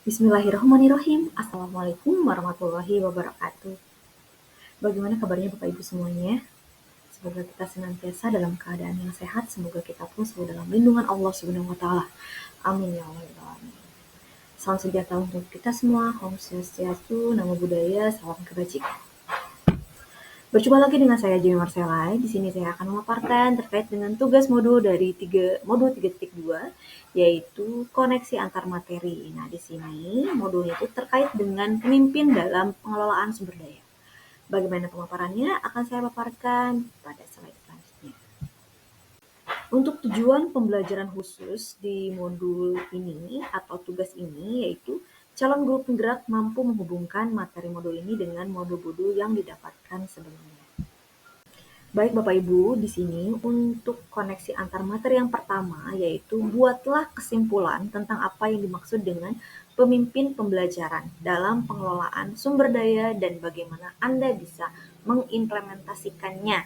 Bismillahirrahmanirrahim. Assalamualaikum warahmatullahi wabarakatuh. Bagaimana kabarnya Bapak Ibu semuanya? Semoga kita senantiasa dalam keadaan yang sehat. Semoga kita pun selalu dalam lindungan Allah Subhanahu wa taala. Amin ya Allah ya alamin. Salam sejahtera untuk kita semua. Om Swastiastu, Namo Buddhaya, salam kebajikan. Berjumpa lagi dengan saya Jimmy Marcella. Di sini saya akan memaparkan terkait dengan tugas modul dari modul 3.2 yaitu koneksi antar materi. Nah, di sini modulnya itu terkait dengan pemimpin dalam pengelolaan sumber daya. Bagaimana pemaparannya akan saya paparkan pada slide selanjutnya. Untuk tujuan pembelajaran khusus di modul ini atau tugas ini yaitu calon guru penggerak mampu menghubungkan materi modul ini dengan modul-modul yang didapatkan sebelumnya. Baik Bapak Ibu, di sini untuk koneksi antar materi yang pertama yaitu buatlah kesimpulan tentang apa yang dimaksud dengan pemimpin pembelajaran dalam pengelolaan sumber daya dan bagaimana Anda bisa mengimplementasikannya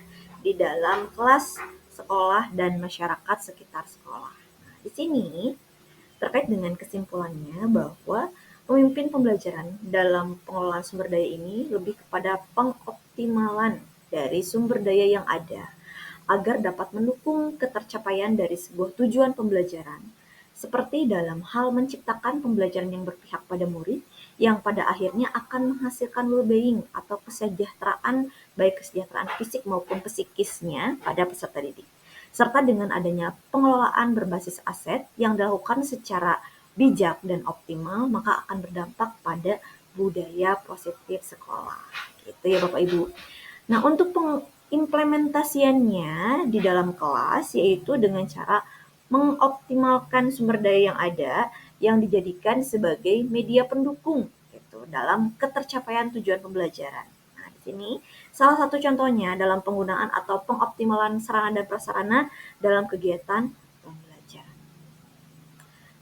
di dalam kelas, sekolah, dan masyarakat sekitar sekolah. Nah, di sini terkait dengan kesimpulannya bahwa pemimpin pembelajaran dalam pengelolaan sumber daya ini lebih kepada pengoptimalan dari sumber daya yang ada agar dapat mendukung ketercapaian dari sebuah tujuan pembelajaran, seperti dalam hal menciptakan pembelajaran yang berpihak pada murid yang pada akhirnya akan menghasilkan well-being atau kesejahteraan, baik kesejahteraan fisik maupun psikisnya pada peserta didik, serta dengan adanya pengelolaan berbasis aset yang dilakukan secara bijak dan optimal, maka akan berdampak pada budaya positif sekolah. Gitu ya Bapak Ibu. Nah, untuk pengimplementasiannya di dalam kelas yaitu dengan cara mengoptimalkan sumber daya yang ada yang dijadikan sebagai media pendukung gitu dalam ketercapaian tujuan pembelajaran. Nah, di sini salah satu contohnya dalam penggunaan atau pengoptimalan sarana dan prasarana dalam kegiatan pembelajaran.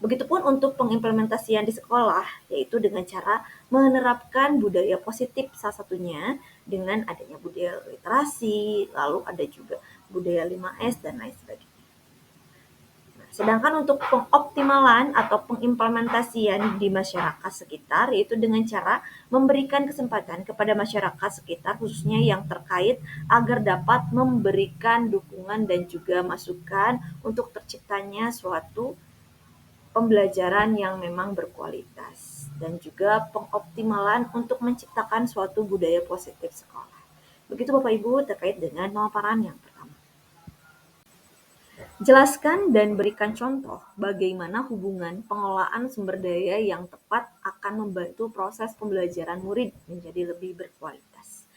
Begitupun untuk pengimplementasian di sekolah, yaitu dengan cara menerapkan budaya positif salah satunya dengan adanya budaya literasi, lalu ada juga budaya 5S dan lain sebagainya. Nah, sedangkan untuk pengoptimalan atau pengimplementasian di masyarakat sekitar, yaitu dengan cara memberikan kesempatan kepada masyarakat sekitar, khususnya yang terkait, agar dapat memberikan dukungan dan juga masukan untuk terciptanya suatu pembelajaran yang memang berkualitas dan juga pengoptimalan untuk menciptakan suatu budaya positif sekolah. Begitu Bapak Ibu terkait dengan pemaparan yang pertama. Jelaskan dan berikan contoh bagaimana hubungan pengelolaan sumber daya yang tepat akan membantu proses pembelajaran murid menjadi lebih berkualitas.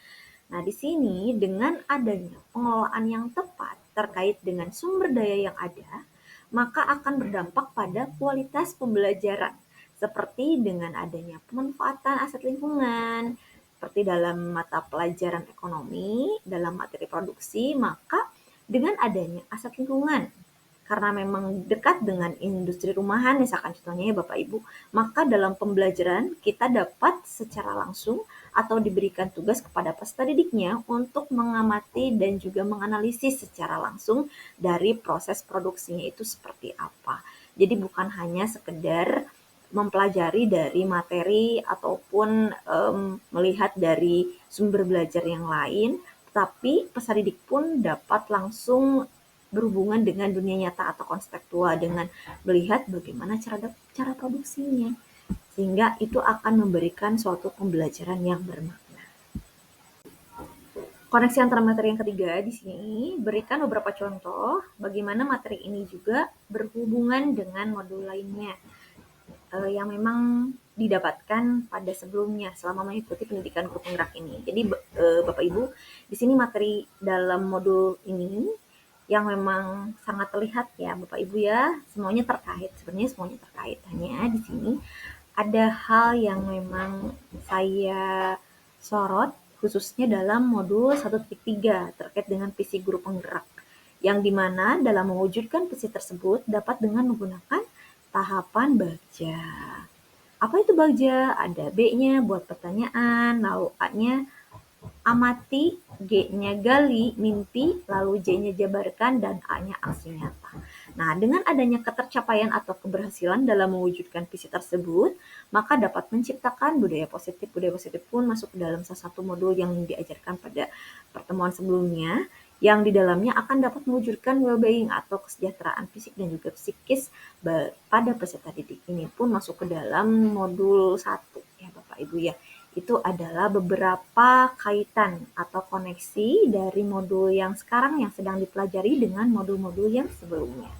Nah, di sini dengan adanya pengelolaan yang tepat terkait dengan sumber daya yang ada, maka akan berdampak pada kualitas pembelajaran, seperti dengan adanya pemanfaatan aset lingkungan, seperti dalam mata pelajaran ekonomi, dalam materi produksi, maka dengan adanya aset lingkungan, karena memang dekat dengan industri rumahan, misalkan contohnya ya Bapak Ibu, maka dalam pembelajaran kita dapat secara langsung atau diberikan tugas kepada peserta didiknya untuk mengamati dan juga menganalisis secara langsung dari proses produksinya itu seperti apa. Jadi bukan hanya sekedar mempelajari dari materi ataupun melihat dari sumber belajar yang lain, tapi peserta didik pun dapat langsung berhubungan dengan dunia nyata atau konseptual dengan melihat bagaimana cara produksinya, sehingga itu akan memberikan suatu pembelajaran yang bermakna. Koneksi antara materi yang ketiga di sini berikan beberapa contoh bagaimana materi ini juga berhubungan dengan modul lainnya yang memang didapatkan pada sebelumnya selama mengikuti pendidikan guru penggerak ini. Jadi Bapak Ibu, di sini materi dalam modul ini yang memang sangat terlihat ya Bapak Ibu ya, semuanya terkait. Sebenarnya semuanya terkait. Hanya di sini ada hal yang memang saya sorot khususnya dalam modul 1.3 terkait dengan visi guru penggerak, yang dimana dalam mewujudkan visi tersebut dapat dengan menggunakan tahapan Bagja. Apa itu Bagja? Ada B-nya buat pertanyaan, lalu A-nya amati, G-nya gali, mimpi, lalu J-nya jabarkan, dan A-nya aksi nyata. Nah, dengan adanya ketercapaian atau keberhasilan dalam mewujudkan visi tersebut, maka dapat menciptakan budaya positif. Budaya positif pun masuk ke dalam salah satu modul yang diajarkan pada pertemuan sebelumnya, yang di dalamnya akan dapat mewujudkan well-being atau kesejahteraan fisik dan juga psikis pada peserta didik. Ini pun masuk ke dalam modul 1 ya Bapak Ibu ya. Itu adalah beberapa kaitan atau koneksi dari modul yang sekarang yang sedang dipelajari dengan modul-modul yang sebelumnya.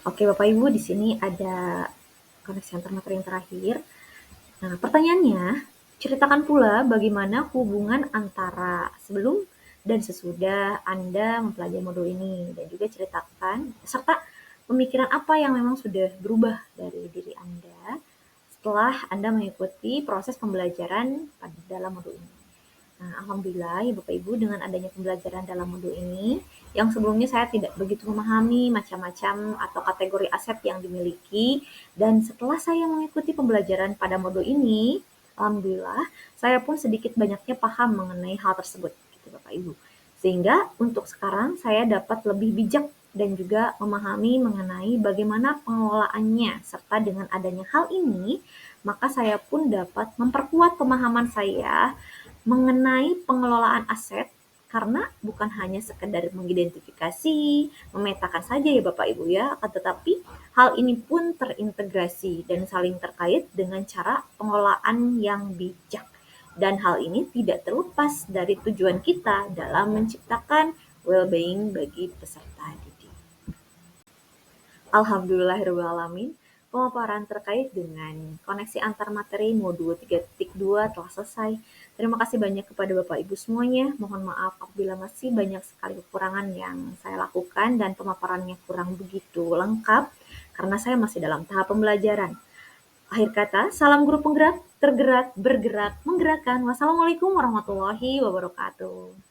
Oke Bapak Ibu, di sini ada koneksi antar materi yang terakhir. Nah, pertanyaannya, ceritakan pula bagaimana hubungan antara sebelum dan sesudah Anda mempelajari modul ini, dan juga ceritakan serta pemikiran apa yang memang sudah berubah dari diri Anda setelah Anda mengikuti proses pembelajaran pada dalam modul ini. Nah, alhamdulillah ya Bapak Ibu, dengan adanya pembelajaran dalam modul ini, yang sebelumnya saya tidak begitu memahami macam-macam atau kategori aset yang dimiliki, dan setelah saya mengikuti pembelajaran pada modul ini, alhamdulillah, saya pun sedikit banyaknya paham mengenai hal tersebut, gitu Bapak Ibu. Sehingga untuk sekarang saya dapat lebih bijak dan juga memahami mengenai bagaimana pengelolaannya, serta dengan adanya hal ini, maka saya pun dapat memperkuat pemahaman saya mengenai pengelolaan aset, karena bukan hanya sekedar mengidentifikasi, memetakan saja ya Bapak Ibu ya, akan tetapi hal ini pun terintegrasi dan saling terkait dengan cara pengelolaan yang bijak. Dan hal ini tidak terlepas dari tujuan kita dalam menciptakan well-being bagi peserta didik. Alhamdulillahirrahmanirrahim, pemaparan terkait dengan koneksi antar materi modul 3.2 telah selesai. Terima kasih banyak kepada Bapak Ibu semuanya. Mohon maaf apabila masih banyak sekali kekurangan yang saya lakukan dan pemaparannya kurang begitu lengkap karena saya masih dalam tahap pembelajaran. Akhir kata, salam guru penggerak, tergerak, bergerak, menggerakkan. Wassalamualaikum warahmatullahi wabarakatuh.